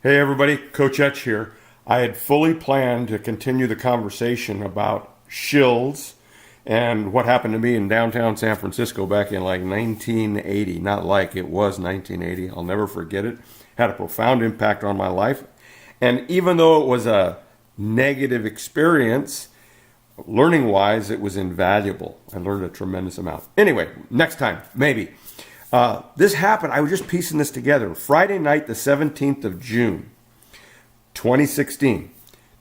Hey everybody, coachETCH here. I had fully planned to continue the conversation about shills and what happened to me in downtown San Francisco back in like 1980. Not like, it was 1980. I'll never forget it. Had a profound impact on my life. And even though it was a negative experience, learning-wise, it was invaluable. I learned a tremendous amount. Anyway, next time, maybe. This happened, I was just piecing this together. Friday night, the 17th of June, 2016.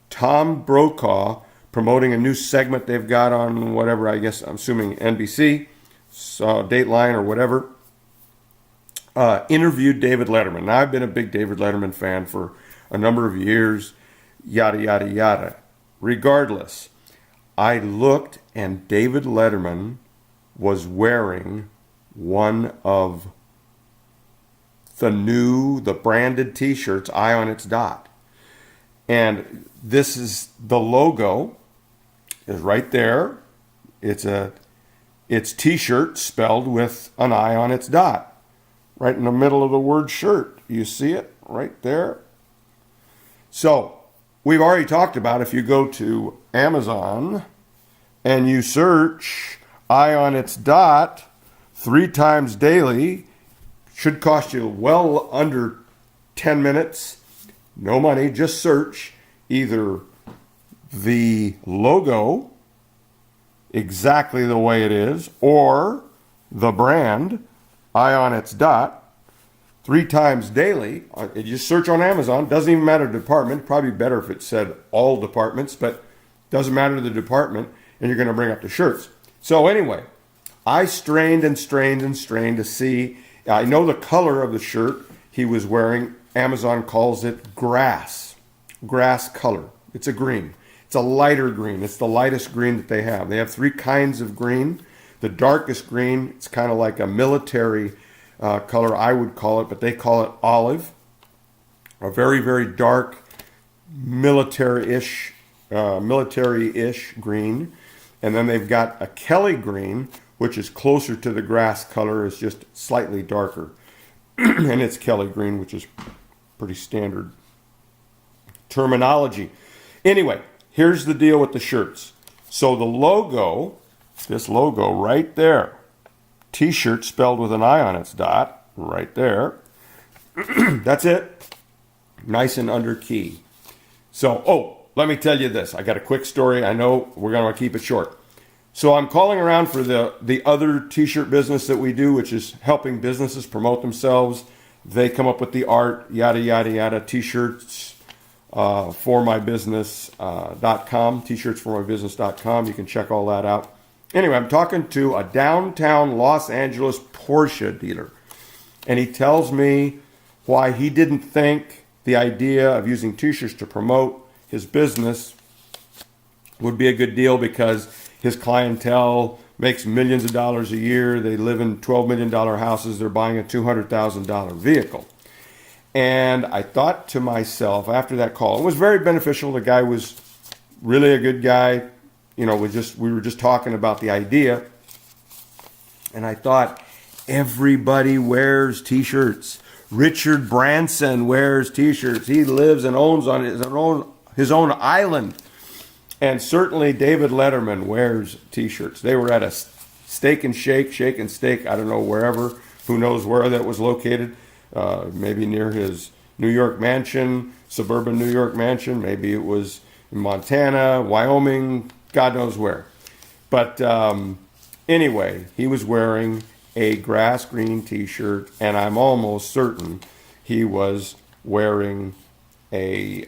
Tom Brokaw, promoting a new segment they've got on whatever, I guess, I'm assuming NBC, Dateline or whatever, interviewed David Letterman. Now, I've been a big David Letterman fan for a number of years, yada, yada, yada. Regardless, I looked and David Letterman was wearing one of the branded t-shirts, iOnItsDOT. And this is the logo is right there. It's t-shirt spelled with an I on its dot. Right in the middle of the word shirt. You see it right there? So, we've already talked about if you go to Amazon and you search iOnItsDOT 3 times daily, should cost you well under 10 minutes. No money, just search either the logo exactly the way it is or the brand, iOnItsDOT, 3 times daily. You just search on Amazon. Doesn't even matter the department. Probably better if it said all departments, but doesn't matter the department, and you're going to bring up the shirts. So anyway, I strained and strained and strained to see. I know the color of the shirt he was wearing. Amazon calls it grass color. It's a green. It's a lighter green. It's the lightest green that they have. They have 3 kinds of green. The darkest green, it's kind of like a military color, I would call it, but they call it olive. A very, very dark military-ish green. And then they've got a Kelly green, which is closer to the grass color, is just slightly darker. And it's Kelly green, which is pretty standard terminology. Anyway, here's the deal with the shirts. So the logo, this logo right there, t-shirt spelled with an I on its dot, right there. That's it. Nice and under key. So, let me tell you this. I got a quick story. I know we're going to keep it short. So I'm calling around for the other t-shirt business that we do, which is helping businesses promote themselves. They come up with the art, yada, yada, yada, t-shirts formybusiness.com, t-shirtsformybusiness.com. You can check all that out. Anyway, I'm talking to a downtown Los Angeles Porsche dealer, and he tells me why he didn't think the idea of using t-shirts to promote his business would be a good deal because his clientele makes millions of dollars a year. They live in $12 million houses. They're buying a $200,000 vehicle. And I thought to myself after that call, it was very beneficial. The guy was really a good guy. You know, we were just talking about the idea. And I thought, everybody wears t-shirts. Richard Branson wears t-shirts. He lives and owns on his own island. And certainly David Letterman wears t-shirts. They were at a Shake and Steak, I don't know, wherever, who knows where that was located. Maybe near his New York mansion, suburban New York mansion. Maybe it was in Montana, Wyoming, God knows where. But anyway, he was wearing a grass green t-shirt, and I'm almost certain he was wearing a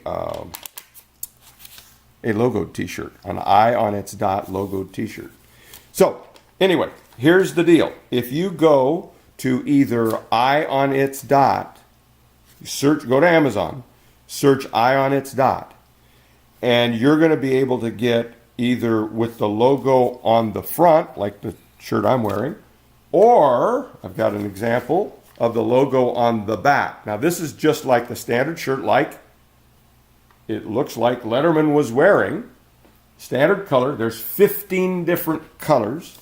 logoed t-shirt, an iOnItsDOT logoed t-shirt. So, anyway, here's the deal. If you go to either iOnItsDOT, go to Amazon, search iOnItsDOT, and you're going to be able to get either with the logo on the front, like the shirt I'm wearing, or I've got an example of the logo on the back. Now, this is just like the standard shirt, like it looks like Letterman was wearing. Standard color. There's 15 different colors.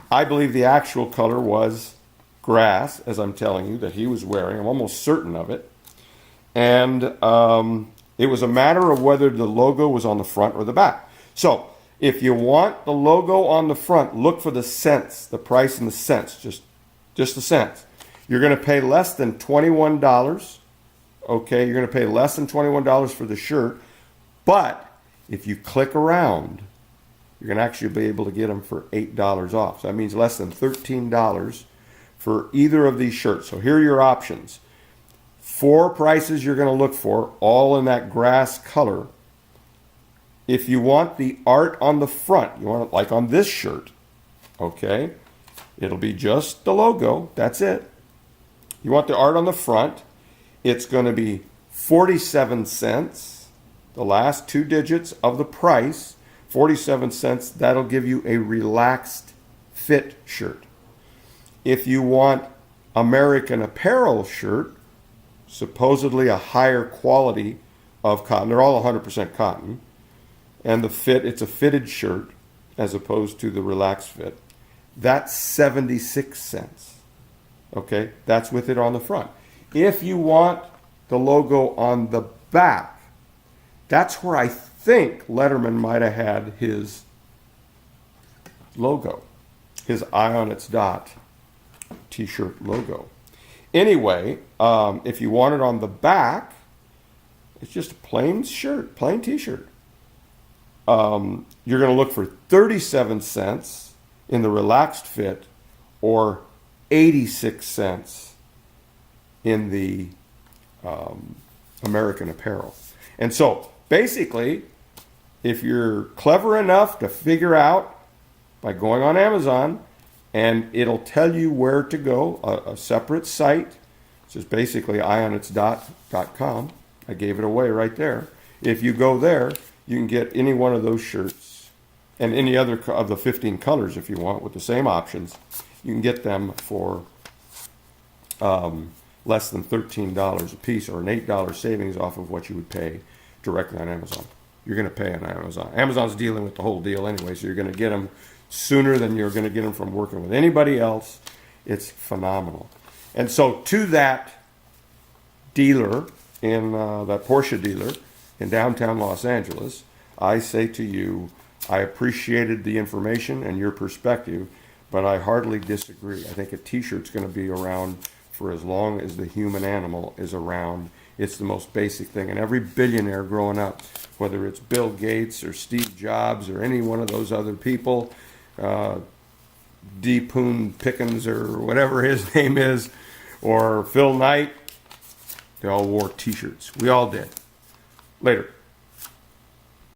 I believe the actual color was grass, as I'm telling you, that he was wearing. I'm almost certain of it. And it was a matter of whether the logo was on the front or the back. So if you want the logo on the front, look for the cents, the price in the cents, just the cents. You're going to pay less than $21. Okay, you're going to pay less than $21 for the shirt. But if you click around, you're going to actually be able to get them for $8 off. So that means less than $13 for either of these shirts. So here are your options. 4 prices you're going to look for, all in that grass color. If you want the art on the front, you want it like on this shirt, okay? It'll be just the logo, that's it. You want the art on the front, it's going to be 47 cents, the last 2 digits of the price, 47 cents. That'll give you a relaxed fit shirt. If you want American Apparel shirt, supposedly a higher quality of cotton, they're all 100% cotton, and the fit, it's a fitted shirt as opposed to the relaxed fit, that's 76 cents. Okay, that's with it on the front. If you want the logo on the back, that's where I think Letterman might have had his logo, his iOnItsDOT t-shirt logo. Anyway, if you want it on the back, it's just a plain shirt, plain t-shirt. You're going to look for 37 cents in the relaxed fit or 86 cents in the American Apparel. And so basically, if you're clever enough to figure out by going on Amazon, and it'll tell you where to go, a separate site, which is basically iOnItsDOT.com. I gave it away right there. If you go there, you can get any one of those shirts and any other of the 15 colors if you want with the same options. You can get them for less than $13 a piece, or an $8 savings off of what you would pay directly on Amazon. You're going to pay on Amazon. Amazon's dealing with the whole deal anyway, so you're going to get them sooner than you're going to get them from working with anybody else. It's phenomenal. And so to that dealer, in that Porsche dealer in downtown Los Angeles, I say to you, I appreciated the information and your perspective, but I hardly disagree. I think a t-shirt's going to be around for as long as the human animal is around. It's the most basic thing. And every billionaire growing up, whether it's Bill Gates or Steve Jobs or any one of those other people, D. Poon Pickens or whatever his name is, or Phil Knight, they all wore t-shirts. We all did. Later.